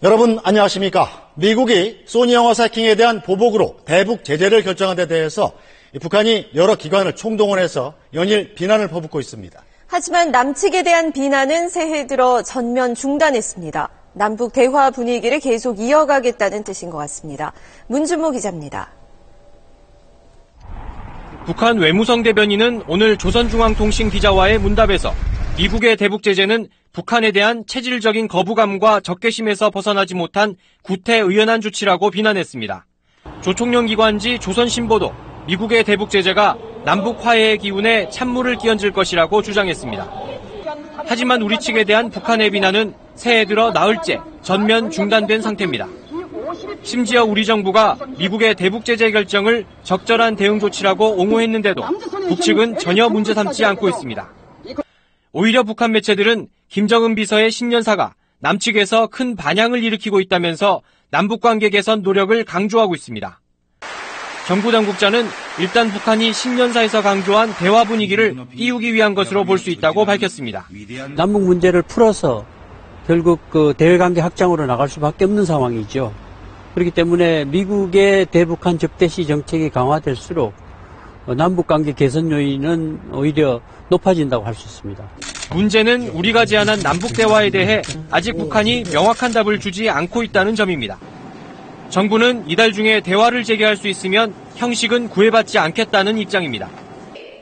여러분 안녕하십니까? 미국이 소니 영화사 해킹에 대한 보복으로 대북 제재를 결정한 데 대해서 북한이 여러 기관을 총동원해서 연일 비난을 퍼붓고 있습니다. 하지만 남측에 대한 비난은 새해 들어 전면 중단했습니다. 남북 대화 분위기를 계속 이어가겠다는 뜻인 것 같습니다. 문준모 기자입니다. 북한 외무성 대변인은 오늘 조선중앙통신 기자와의 문답에서 미국의 대북 제재는 북한에 대한 체질적인 거부감과 적개심에서 벗어나지 못한 구태의연한 조치라고 비난했습니다. 조총련 기관지 조선신보도 미국의 대북 제재가 남북 화해의 기운에 찬물을 끼얹을 것이라고 주장했습니다. 하지만 우리 측에 대한 북한의 비난은 새해 들어 나흘째 전면 중단된 상태입니다. 심지어 우리 정부가 미국의 대북 제재 결정을 적절한 대응 조치라고 옹호했는데도 북측은 전혀 문제 삼지 않고 있습니다. 오히려 북한 매체들은 김정은 비서의 신년사가 남측에서 큰 반향을 일으키고 있다면서 남북관계 개선 노력을 강조하고 있습니다. 정부 당국자는 일단 북한이 신년사에서 강조한 대화 분위기를 띄우기 위한 것으로 볼 수 있다고 밝혔습니다. 남북 문제를 풀어서 결국 대외관계 확장으로 나갈 수밖에 없는 상황이죠. 그렇기 때문에 미국의 대북한 적대시 정책이 강화될수록 남북관계 개선 요인은 오히려 높아진다고 할 수 있습니다. 문제는 우리가 제안한 남북 대화에 대해 아직 북한이 명확한 답을 주지 않고 있다는 점입니다. 정부는 이달 중에 대화를 재개할 수 있으면 형식은 구애받지 않겠다는 입장입니다.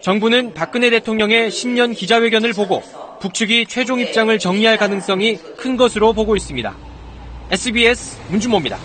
정부는 박근혜 대통령의 신년 기자회견을 보고 북측이 최종 입장을 정리할 가능성이 큰 것으로 보고 있습니다. SBS 문준모입니다.